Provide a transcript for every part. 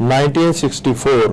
1964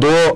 2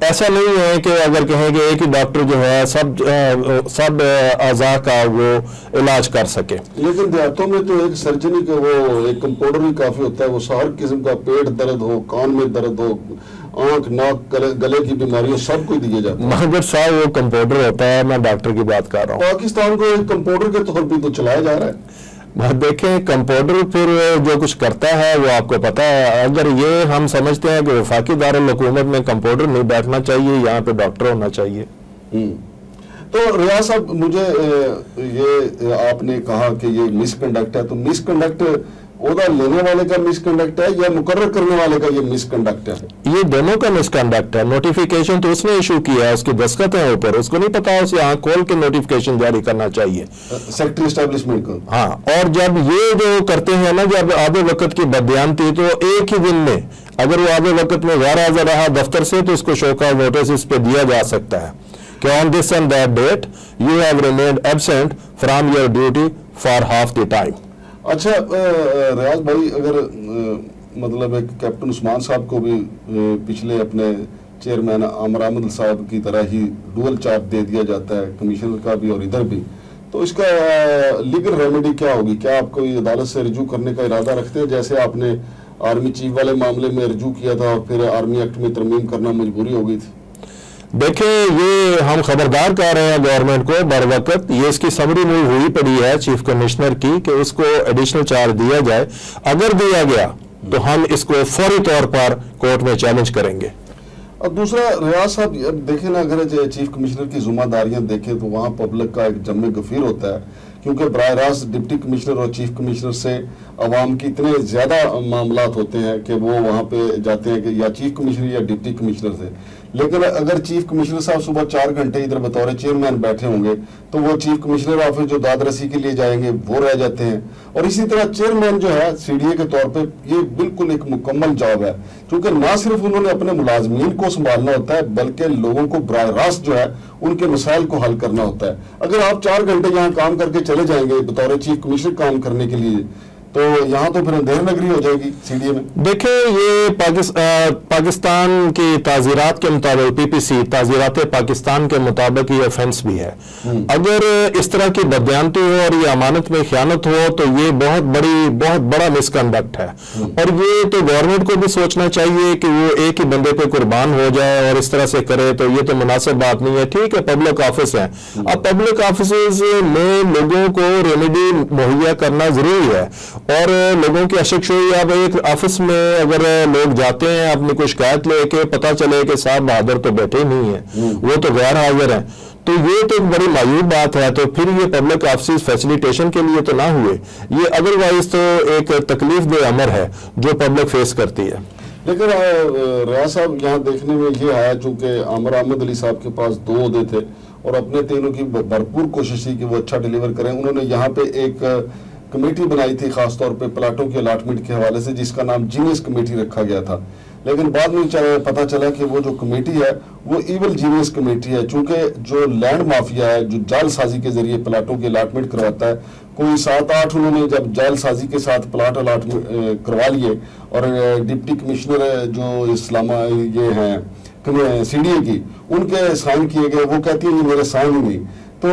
ایسا نہیں ہے کہ اگر کہیں کہ ایک ہی ڈاکٹر جو ہے سب اعضاء کا وہ علاج کر سکے. لیکن دیہاتوں میں تو ایک سرجری کا وہ ایک کمپاؤنڈر ہی کافی ہوتا ہے, وہ ہر قسم کا پیٹ درد ہو, کان میں درد ہو, آنکھ ناک گلے کی بیماریاں سب کو دیے جاتے ہیں. مگر صاحب وہ کمپاؤنڈر ہوتا ہے, میں ڈاکٹر کی بات کر رہا ہوں. پاکستان کو ایک کمپاؤنڈر کے طور پہ تو چلایا جا رہا ہے. دیکھیں کمپاؤنڈر پھر جو کچھ کرتا ہے وہ آپ کو پتا ہے. اگر یہ ہم سمجھتے ہیں کہ وفاقی دارالحکومت میں کمپاؤنڈر نہیں بیٹھنا چاہیے, یہاں پہ ڈاکٹر ہونا چاہیے. تو ریاض صاحب مجھے یہ آپ نے کہا کہ یہ مس کنڈکٹ ہے, تو مس کنڈکٹ عہدہ لینے والے کا مس کنڈکٹ ہے یا مقرر کرنے والے کا یہ مس کنڈکٹ ہے؟ یہ دونوں کا مس کنڈکٹ ہے. نوٹیفیکیشن تو اس نے ایشو کیا ہے, اس کی دستخط ہیں اوپر, اس کو نہیں پتا, اسے آنکھ کھول کے نوٹیفیکیشن جاری کرنا چاہیے سیکٹری اسٹیبلشمنٹ کو. ہاں, اور جب یہ جو کرتے ہیں نا, جب آدھے وقت کی بددیانتی, تو ایک ہی دن میں اگر وہ آدھے وقت میں غیر حاضر رہا دفتر سے, تو اس کو شو کاز نوٹس اس پہ دیا جا سکتا ہے کہ on this and that date you have remained absent from your duty for half the time. اچھا ریاض بھائی, اگر مطلب ایک کیپٹن عثمان صاحب کو بھی پچھلے اپنے چیئرمین عامر احمد صاحب کی طرح ہی ڈوئل چارج دے دیا جاتا ہے, کمشنر کا بھی اور ادھر بھی, تو اس کا لیگل ریمیڈی کیا ہوگی؟ کیا آپ کوئی عدالت سے رجوع کرنے کا ارادہ رکھتے ہیں, جیسے آپ نے آرمی چیف والے معاملے میں رجوع کیا تھا اور پھر آرمی ایکٹ میں ترمیم کرنا مجبوری ہو گئی تھی؟ دیکھیں, یہ ہم خبردار کر رہے ہیں گورنمنٹ کو بر وقت, یہ اس کی سمری موو ہوئی پڑی ہے چیف کمشنر کی کہ اس کو ایڈیشنل چارج دیا جائے. اگر دیا گیا تو ہم اس کو فوری طور پر کورٹ میں چیلنج کریں گے. اور دوسرا ریاض صاحب دیکھیں نا, اگر چیف کمشنر کی ذمہ داریاں دیکھیں تو وہاں پبلک کا ایک جم غفیر ہوتا ہے, کیونکہ براہ راست ڈپٹی کمشنر اور چیف کمشنر سے عوام کی اتنے زیادہ معاملات ہوتے ہیں کہ وہ وہاں پہ جاتے ہیں کہ یا چیف کمشنر یا ڈپٹی کمشنر سے. لیکن اگر چیف کمشنر صاحب صبح 4 گھنٹے ادھر بطور چیئرمین بیٹھے ہوں گے تو وہ چیف کمشنر آفس جو داد رسی کے لیے جائیں گے وہ رہ جاتے ہیں. اور اسی طرح چیئرمین جو ہے سی ڈی اے کے طور پہ یہ بالکل ایک مکمل جاب ہے, کیونکہ نہ صرف انہوں نے اپنے ملازمین کو سنبھالنا ہوتا ہے بلکہ لوگوں کو براہ راست جو ہے ان کے مسائل کو حل کرنا ہوتا ہے. اگر آپ 4 گھنٹے یہاں کام کر کے چلے جائیں گے بطور چیف کمشنر کام کرنے کے لیے, تو یہاں تو پھر اندھیر نگری ہو جائے گی سی ڈی اے میں. دیکھیں, یہ پاکستان کی تعزیرات کے مطابق, پی پی سی تعزیرات پاکستان کے مطابق یہ افینس بھی ہے. اگر اس طرح کی بددیانتی ہو اور یہ امانت میں خیانت ہو تو یہ بہت بڑا مس کنڈکٹ ہے. اور یہ تو گورنمنٹ کو بھی سوچنا چاہیے کہ وہ ایک ہی بندے پہ قربان ہو جائے اور اس طرح سے کرے, تو یہ تو مناسب بات نہیں ہے. ٹھیک ہے, پبلک آفس ہے, اب پبلک آفیسز میں لوگوں کو ریمیڈی مہیا کرنا ضروری ہے, اور لوگوں کی اشک شوئی. اب ایک آفس میں اگر لوگ جاتے ہیں اپنی کوئی شکایت لے کے, پتہ چلے کہ صاحب بہادر تو بیٹھے نہیں ہیں, وہ تو غیر حاضر ہیں, تو یہ تو ایک بڑی مایوب بات ہے. تو پھر یہ پبلک آفسز فیسیلیٹیشن کے لیے تو نہ ہوئے, یہ ادروائز تو ایک تکلیف دہ امر ہے جو پبلک فیس کرتی ہے. لیکن ریاض صاحب یہاں دیکھنے میں یہ آیا, چونکہ عامر احمد علی صاحب کے پاس 2 عہدے تھے اور اپنے تینوں کی بھرپور کوشش تھی کہ وہ اچھا ڈیلیور کریں. انہوں نے یہاں پہ ایک کمیٹی بنائی تھی خاص طور پہ پلاٹوں کی الاٹمنٹ کے حوالے سے, جس کا نام جینیس کمیٹی رکھا گیا تھا. لیکن بعد میں پتا چلا کہ وہ جو کمیٹی ہے وہ ایول جینیس کمیٹی ہے, چونکہ جو لینڈ مافیا ہے جو جعل سازی کے ذریعے پلاٹوں کی الاٹمنٹ کرواتا ہے, کوئی 7-8 انہوں نے جب جعل سازی کے ساتھ پلاٹ الاٹمنٹ کروا لیے, اور ڈپٹی کمشنر جو اسلامہ یہ ہیں سی ڈی اے کی, ان کے سائن کیے گئے, وہ کہتی ہیں یہ میرے سائن ہی نہیں. تو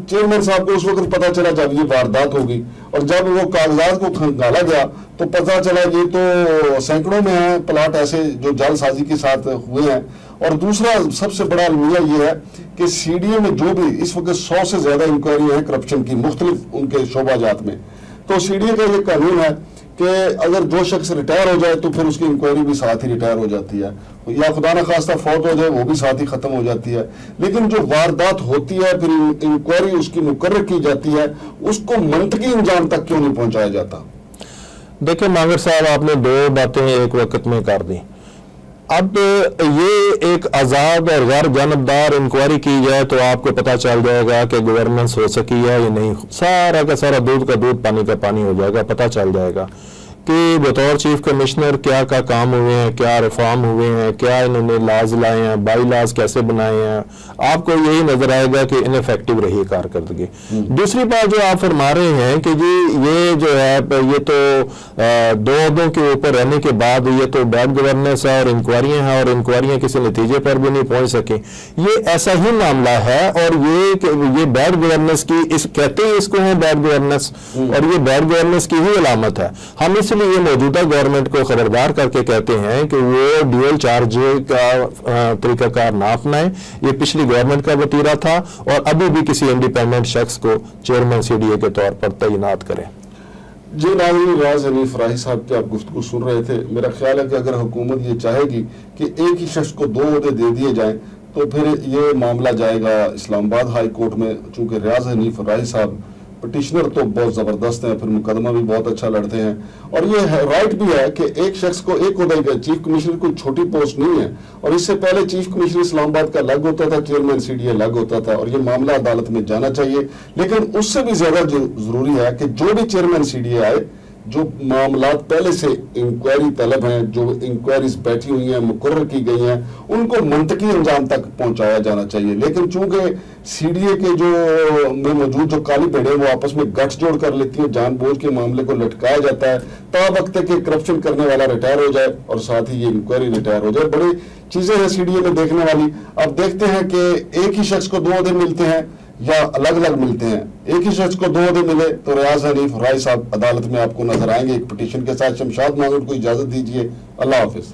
چیئرمین صاحب کو اس وقت پتا چلا جب یہ واردات ہوگی, اور جب وہ کاغذات کو کھنگالا گیا تو پتا چلا یہ تو سینکڑوں میں ہیں پلاٹ ایسے جو جعل سازی کے ساتھ ہوئے ہیں. اور دوسرا سب سے بڑا المیہ یہ ہے کہ سی ڈی اے میں جو بھی اس وقت 100 سے زیادہ انکوائری ہیں کرپشن کی مختلف ان کے شعبہ جات میں, تو سی ڈی اے کا یہ قانون ہے کہ اگر جو شخص ریٹائر ہو جائے تو پھر اس کی انکوائری بھی ساتھ ہی ریٹائر ہو جاتی ہے, یا خدا نخواستہ فوت ہو جائے وہ بھی ساتھ ہی ختم ہو جاتی ہے. لیکن جو واردات ہوتی ہے پھر انکوائری اس کی مقرر کی جاتی ہے, اس کو منطقی انجام تک کیوں نہیں پہنچایا جاتا؟ دیکھیں مانگر صاحب, آپ نے 2 باتیں ایک وقت میں کر دیں. اب یہ ایک آزاد اور غیر جانبدار انکوائری کی جائے تو آپ کو پتا چل جائے گا کہ گورننس ہو سکی ہے یا نہیں. سارا کا سارا دودھ کا دودھ پانی کا پانی ہو جائے گا, پتا چل جائے گا. کہ بطور چیف کمشنر کیا کام ہوئے ہیں, کیا ریفارم ہوئے ہیں, کیا انہوں نے لاز لائے ہیں, بائی لاز کیسے بنائے ہیں, آپ کو یہی نظر آئے گا کہ انفیکٹو رہی کارکردگی. دوسری بات جو آپ فرما رہے ہیں کہ جی یہ جو ہے یہ تو دو عہدوں کے اوپر رہنے کے بعد یہ تو بیڈ گورننس ہے اور انکوائریاں ہیں اور انکوائریاں کسی نتیجے پر بھی نہیں پہنچ سکیں, یہ ایسا ہی معاملہ ہے. اور یہ بیڈ گورننس کی کہتے ہیں اس کو ہیں بیڈ گورننس, اور یہ بیڈ گورننس کی ہی علامت ہے. ہم اس لیے یہ موجودہ گورنمنٹ کو خبردار کر کے کہتے ہیں کہ وہ ڈیول چارج کا طریقہ کار نہ اپنائیں. یہ پچھلی گورنمنٹ کا وتیرہ تھا اور ابھی بھی کسی انڈیپینڈنٹ شخص کو چیئرمین سی ڈی اے کے طور پر تعینات کریں. جی ناظرین, ریاض حنیف راہی صاحب کی آپ گفتگو سن رہے تھے. میرا خیال ہے کہ اگر حکومت یہ چاہے گی کہ ایک ہی شخص کو 2 عہدے دے دیے جائیں تو پھر یہ معاملہ جائے گا اسلام آباد ہائی کورٹ میں. چونکہ ریاض حنیف راہی صاحب پٹیشنر تو بہت زبردست ہیں, پھر مقدمہ بھی بہت اچھا لڑتے ہیں, اور یہ رائٹ بھی ہے کہ ایک شخص کو ایک عہدہ کا, چیف کمشنر کوئی چھوٹی پوسٹ نہیں ہے. اور اس سے پہلے چیف کمشنر اسلام آباد کا الگ ہوتا تھا, چیئرمین سی ڈی اے الگ ہوتا تھا, اور یہ معاملہ عدالت میں جانا چاہیے. لیکن اس سے بھی زیادہ جو ضروری ہے کہ جو بھی چیئرمین سی ڈی اے آئے, جو معاملات پہلے سے انکوائری طلب ہیں, جو انکوائریز بیٹھی ہوئی ہیں, مقرر کی گئی ہیں, ان کو منطقی انجام تک پہنچایا جانا چاہیے. لیکن چونکہ سی ڈی اے کے میں موجود جو کالی بھیڑیں وہ آپس میں گٹھ جوڑ کر لیتی ہیں, جان بوجھ کے معاملے کو لٹکایا جاتا ہے تا وقت کہ کرپشن کرنے والا ریٹائر ہو جائے اور ساتھ ہی یہ انکوائری ریٹائر ہو جائے. بڑی چیزیں ہیں سی ڈی اے میں دیکھنے والی. اب دیکھتے ہیں کہ ایک ہی شخص کو 2 عہدے ملتے ہیں یا الگ الگ ملتے ہیں. ایک ہی شخص کو 2 عہدے ملے تو ریاض حنیف راہی صاحب عدالت میں آپ کو نظر آئیں گے ایک پٹیشن کے ساتھ. شمشاد مانگٹ کو اجازت دیجیے, اللہ حافظ.